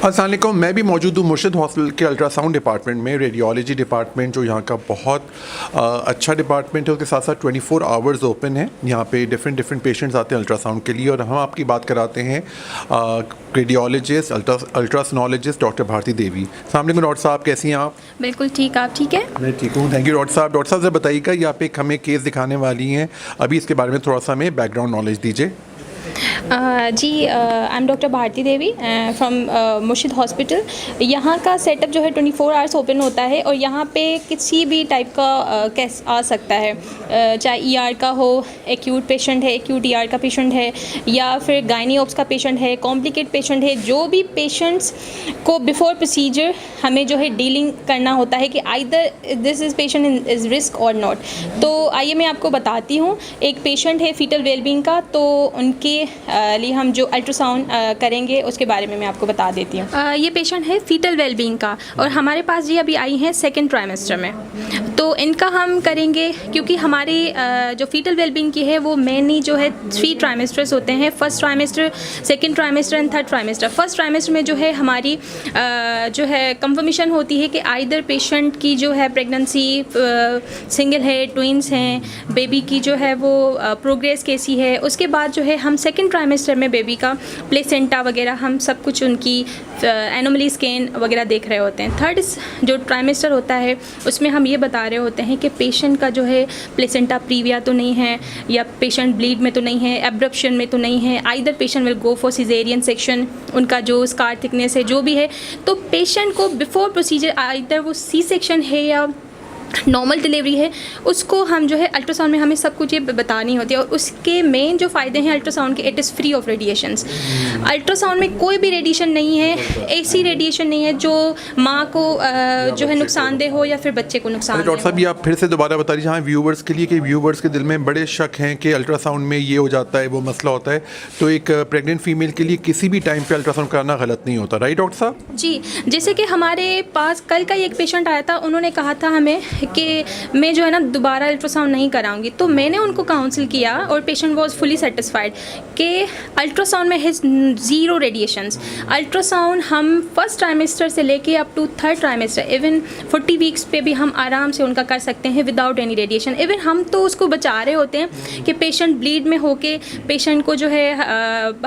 अस्सलाम वालेकुम। मैं भी मौजूद हूँ मुर्शिद हॉस्पिटल के अल्ट्रासाउंड डिपार्टमेंट में। रेडियोलॉजी डिपार्टमेंट जो यहाँ का बहुत अच्छा डिपार्टमेंट है, उसके साथ साथ 24 आवर्स ओपन है। यहाँ पे डिफरेंट पेशेंट्स आते हैं अल्ट्रासाउंड के लिए, और हम आपकी बात कराते हैं रेडियोलॉजिस्ट अल्ट्रासोनोलॉजिस्ट डॉक्टर भारती देवी। अस्सलाम वालेकुम डॉक्टर साहब, कैसी हैं आप? बिल्कुल ठीक, आप ठीक है? मैं ठीक हूँ, थैंक यू डॉक्टर साहब। डॉक्टर साहब ज़रा बताइएगा, यहाँ पे एक हमें केस दिखाने वाली हैं, अभी इसके बारे में थोड़ा सा हमें बैकग्राउंड नॉलेज दीजिए। जी, I am doctor Bharti Devi from Murshid hospital. यहाँ का सेटअप जो है 24 आवर्स ओपन होता है, और यहाँ पे किसी भी टाइप का केस आ सकता है, चाहे ईआर का हो, एक्यूट पेशेंट है, एक्यूट ईआर का पेशेंट है, या फिर गायनी ऑप्स का पेशेंट है, कॉम्प्लिकेट पेशेंट है। जो भी पेशेंट्स को बिफोर प्रोसीजर हमें जो है डीलिंग करना होता है कि either this is patient is risk और नॉट। तो आइए मैं आपको बताती हूँ। एक पेशेंट है फीटल वेलबींग का, तो उनके लिए हम जो अल्ट्रासाउंड करेंगे उसके बारे में मैं आपको बता देती हूँ। ये पेशेंट है फीटल वेलबींग का, और हमारे पास जी अभी आई हैं सेकेंड ट्राइमेस्टर में। तो इनका हम करेंगे, क्योंकि हमारी जो फीटल वेलबींग की है वो मेनली जो है 3 ट्राइमेस्टर्स होते हैं। First trimester, second trimester and third trimester. First trimester में जो है हमारी जो है कंफर्मेशन होती है कि आइदर पेशेंट की जो है प्रेगनेंसी सिंगल है, ट्विंस हैं, बेबी की जो है वो प्रोग्रेस कैसी है। उसके बाद जो है हम सेकेंड ट्राइमेस्टर में बेबी का प्लेसेंटा वगैरह हम सब कुछ उनकी एनोमली स्कैन वगैरह देख रहे होते हैं। थर्ड जो ट्राइमेस्टर होता है उसमें हम ये बता रहे होते हैं कि पेशेंट का जो है प्लेसेंटा प्रीविया तो नहीं है, या पेशेंट ब्लीड में तो नहीं है, एब्रप्शन में तो नहीं है। Either patient will go for caesarean section, उनका जो स्कार थिकनेस है जो भी है। तो पेशेंट को बिफोर प्रोसीजर आइदर वो सी सेक्शन है या नॉर्मल डिलीवरी है, उसको हम जो है अल्ट्रासाउंड में हमें सब कुछ ये बतानी होती है। और उसके मेन जो फ़ायदे हैं अल्ट्रासाउंड के, it is free of radiations. Ultrasound में कोई भी रेडिएशन नहीं है, ऐसी रेडिएशन नहीं है जो माँ को जो है नुकसानदेह हो या फिर बच्चे को नुकसान। डॉक्टर साहब, ये आप फिर से दोबारा बता दीजिए हाँ व्यूवर्स के लिए, कि व्यूवर्स के दिल में बड़े शक हैं कि अल्ट्रासाउंड में ये हो जाता है, वो मसला होता है। तो एक प्रेग्नेंट फीमेल के लिए किसी भी टाइम पे अल्ट्रासाउंड कराना गलत नहीं होता, राइट डॉक्टर साहब? जी, जैसे कि हमारे पास कल का एक पेशेंट आया था, उन्होंने कहा था हमें कि मैं जो है ना दोबारा अल्ट्रासाउंड नहीं कराऊंगी। तो मैंने उनको काउंसिल किया, और पेशेंट वाज फुली सेटिस्फाइड कि अल्ट्रासाउंड में हैज़ 0 रेडिएशंस। अल्ट्रासाउंड हम फर्स्ट ट्राइमेस्टर से लेके up to third trimester, even 40 weeks पे भी हम आराम से उनका कर सकते हैं विदाउट एनी रेडिएशन। इवन हम तो उसको बचा रहे होते हैं कि पेशेंट ब्लीड में होके पेशेंट को जो है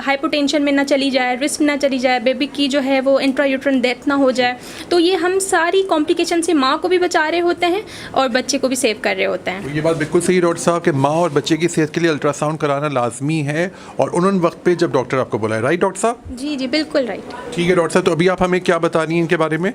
हाइपोटेंशन में ना चली जाए, रिस्क ना चली जाए, बेबी की जो है वो इंट्रायूट्रन डेथ ना हो जाए। तो ये हम सारी कॉम्प्लिकेशन से माँ को भी बचा रहे होते हैं और बच्चे को भी सेव कर रहे होते हैं। तो ये बात बिल्कुल सही डॉक्टर साहब कि माँ और बच्चे की सेहत के लिए अल्ट्रासाउंड कराना लाजमी है, और उन्होंने वक्त पे जब डॉक्टर आपको बोला है, राइट डॉक्टर साहब? जी जी बिल्कुल राइट। ठीक है डॉक्टर साहब, तो अभी आप हमें क्या बता रही हैं इनके बारे में?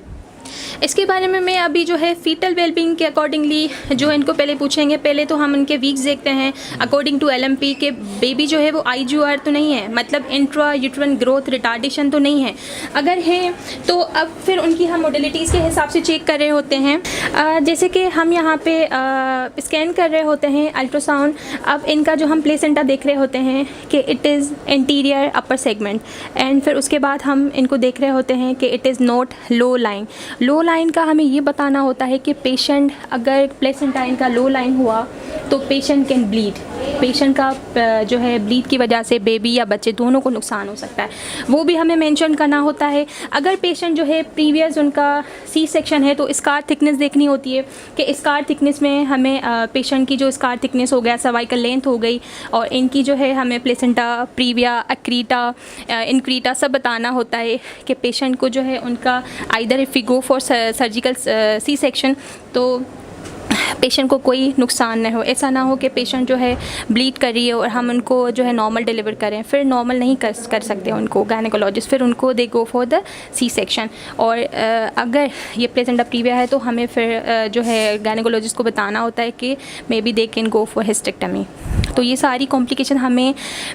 इसके बारे में मैं अभी जो है फीटल वेलबींग के अकॉर्डिंगली जो है इनको पहले पूछेंगे। पहले तो हम उनके वीक्स देखते हैं अकॉर्डिंग टू LMP के बेबी जो है वो IGR तो नहीं है, मतलब इंट्रा यूट्रन ग्रोथ रिटार्डेशन तो नहीं है। अगर है तो अब फिर उनकी हम मोडेलिटीज़ के हिसाब से चेक कर रहे होते हैं। जैसे कि हम यहाँ पे स्कैन कर रहे होते हैं अल्ट्रासाउंड। अब इनका जो हम प्लेसेंटा देख रहे होते हैं कि it is interior upper segment, and फिर उसके बाद हम इनको देख रहे होते हैं कि it is not low line. Low line का हमें ये बताना होता है कि पेशेंट अगर प्लेसेंटा इनका लो लाइन हुआ तो पेशेंट कैन ब्लीड। पेशेंट का जो है ब्लीड की वजह से बेबी या बच्चे दोनों को नुकसान हो सकता है, वो भी हमें मेंशन करना होता है। अगर पेशेंट जो है प्रीवियस उनका सी सेक्शन है तो स्कार थिकनेस देखनी होती है कि स्कार थिकनेस में हमें पेशेंट की जो स्कार थिकनेस हो गया, सर्वाइकल लेंथ हो गई, और इनकी जो है हमें प्लेसेंटा प्रीविया, अक्रीटा, इनक्रीटा सब बताना होता है कि पेशेंट को जो है उनका either if we go for surgical C section तो पेशेंट को कोई नुकसान न हो। ऐसा ना हो कि पेशेंट जो है ब्लीड कर रही है और हम उनको जो है नॉर्मल डिलीवर करें, फिर नॉर्मल नहीं कर सकते उनको गायनेकोलॉजिस्ट, फिर उनको they go for the C section. और अगर ये प्लेसेंटा प्रीविया है तो हमें फिर जो है गायनेकोलॉजिस्ट को बताना होता है कि may be they can go for hysterectomy. तो ये सारी कॉम्प्लिकेशन हमें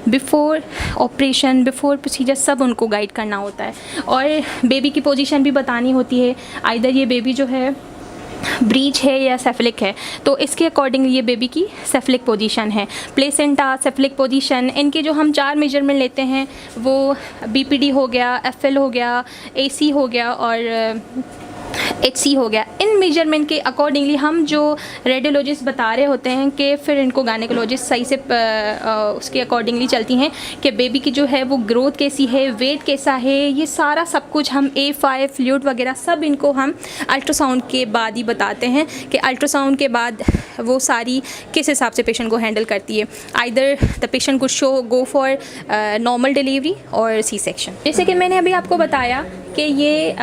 बिफ़ोर ऑपरेशन, बिफ़ोर प्रोसीजर सब उनको गाइड करना होता है। और बेबी की पोजीशन भी बतानी होती है, आइदर ये बेबी जो है ब्रीच है या सेफलिक है, तो इसके अकॉर्डिंग ये बेबी की सेफलिक पोजीशन है। प्लेसेंटा, सेफलिक पोजीशन, इनके जो हम 4 मेजरमेंट लेते हैं वो BPD हो गया, FL हो गया, AC हो गया और HC हो गया, इन मेजरमेंट के अकॉर्डिंगली हम जो रेडियोलॉजिस्ट बता रहे होते हैं कि फिर इनको गायनेकोलॉजिस्ट सही से उसके अकॉर्डिंगली चलती हैं कि बेबी की जो है वो ग्रोथ कैसी है, वेट कैसा है, ये सारा सब कुछ हम A5 फ्लूइड वगैरह सब इनको हम अल्ट्रासाउंड के बाद ही बताते हैं कि अल्ट्रासाउंड के बाद वो सारी किस हिसाब से पेशेंट को हैंडल करती है। आइदर द पेशेंट को गो फॉर नॉर्मल डिलीवरी और सी सेक्शन। जैसे कि मैंने अभी आपको बताया कि ये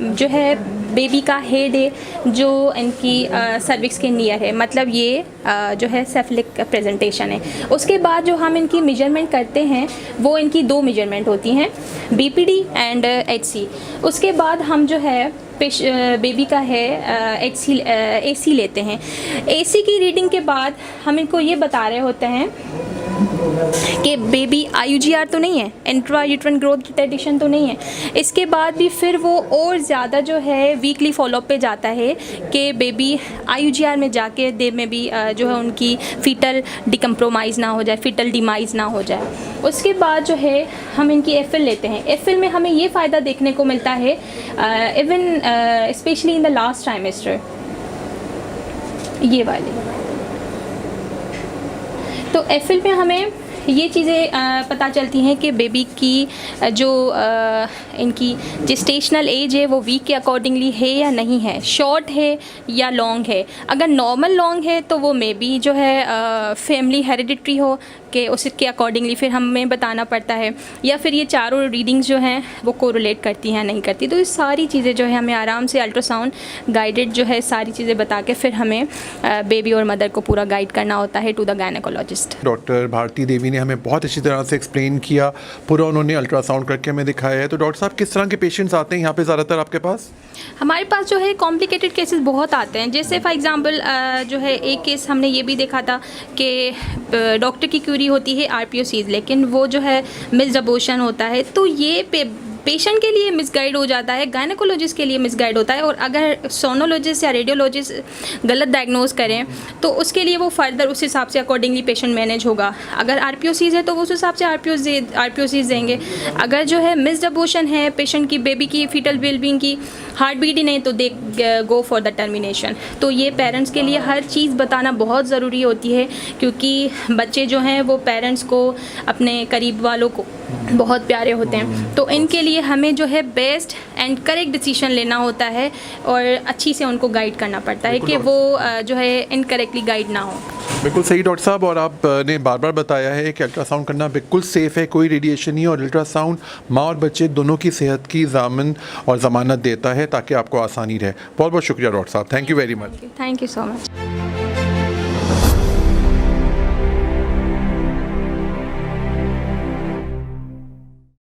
जो है बेबी का हेड है जो इनकी सर्विक्स के नियर है, मतलब ये जो है सेफलिक प्रेजेंटेशन है। उसके बाद जो हम इनकी मेजरमेंट करते हैं वो इनकी 2 मेजरमेंट होती हैं, BPD एंड HC। उसके बाद हम जो है बेबी का है AC लेते हैं। AC की रीडिंग के बाद हम इनको ये बता रहे होते हैं कि बेबी IUGR तो नहीं है, इंट्रा यूट्रन ग्रोथ रिटार्डेशन तो नहीं है। इसके बाद भी फिर वो और ज़्यादा जो है वीकली फॉलोअप पे जाता है कि बेबी IUGR में जाके दे में भी जो है उनकी फीटल डिकम्प्रोमाइज़ ना हो जाए, फीटल डिमाइज़ ना हो जाए। उसके बाद जो है हम इनकी FL लेते हैं। FL में हमें ये फ़ायदा देखने को मिलता है even specially in the last trimester, ये वाले। तो FL में हमें ये चीज़ें पता चलती हैं कि बेबी की जो इनकी जेस्टेशनल एज है वो वीक के अकॉर्डिंगली है या नहीं है, शॉर्ट है या लॉन्ग है। अगर नॉर्मल लॉन्ग है तो वो मे बी जो है फैमिली हेरिडिटरी हो कि उसके अकॉर्डिंगली फिर हमें बताना पड़ता है, या फिर ये चारों रीडिंग्स जो हैं वो कोरिलेट करती हैं नहीं करती। तो ये सारी चीज़ें जो है हमें आराम से अल्ट्रासाउंड गाइडेड जो है सारी चीज़ें बता के फिर हमें बेबी और मदर को पूरा गाइड करना होता है to the gynaecologist. Doctor Bharti Devi ने हमें बहुत अच्छी तरह से एक्सप्लेन किया, पूरा उन्होंने अल्ट्रासाउंड करके हमें दिखाया है। तो डॉक्टर साहब, किस तरह के पेशेंट्स आते हैं यहाँ पे ज़्यादातर आपके पास? हमारे पास जो है कॉम्प्लिकेटेड केसेस बहुत आते हैं। जैसे फॉर एग्जांपल जो है एक केस हमने ये भी देखा था कि डॉक्टर की क्यूरी होती है RPOCs, लेकिन वो जो है मिस्ड अबॉर्शन होता है। तो ये पेशेंट के लिए मिसगाइड हो जाता है, गायनेकोलॉजिस्ट के लिए मिसगाइड होता है। और अगर सोनोलॉजिस्ट या रेडियोलॉजिस्ट गलत डायग्नोज करें तो उसके लिए वो फर्दर उस हिसाब से अकॉर्डिंगली पेशेंट मैनेज होगा। अगर RPOCs है तो वो उस हिसाब से RPOCs देंगे। अगर जो है मिस्ड अबॉर्शन है, पेशेंट की बेबी की फीटल वेलबींग की हार्ट बीट ही नहीं, तो दे गो फॉर द टर्मिनेशन। तो ये पेरेंट्स के लिए हर चीज़ बताना बहुत ज़रूरी होती है, क्योंकि बच्चे जो हैं वो पेरेंट्स को, अपने करीब वालों को बहुत प्यारे होते हैं। तो इनके लिए हमें जो है बेस्ट एंड करेक्ट डिसीजन लेना होता है और अच्छी से उनको गाइड करना पड़ता है कि वो जो है इनकरेक्टली गाइड ना हो। बिल्कुल सही डॉक्टर साहब, और आपने बार बार बताया है कि अल्ट्रासाउंड करना बिल्कुल सेफ़ है, कोई रेडिएशन नहीं, और अल्ट्रासाउंड माँ और बच्चे दोनों की सेहत की ज़ामन और ज़मानत देता है ताकि आपको आसानी रहे। बहुत बहुत शुक्रिया डॉक्टर साहब, thank you very much. Thank you so much.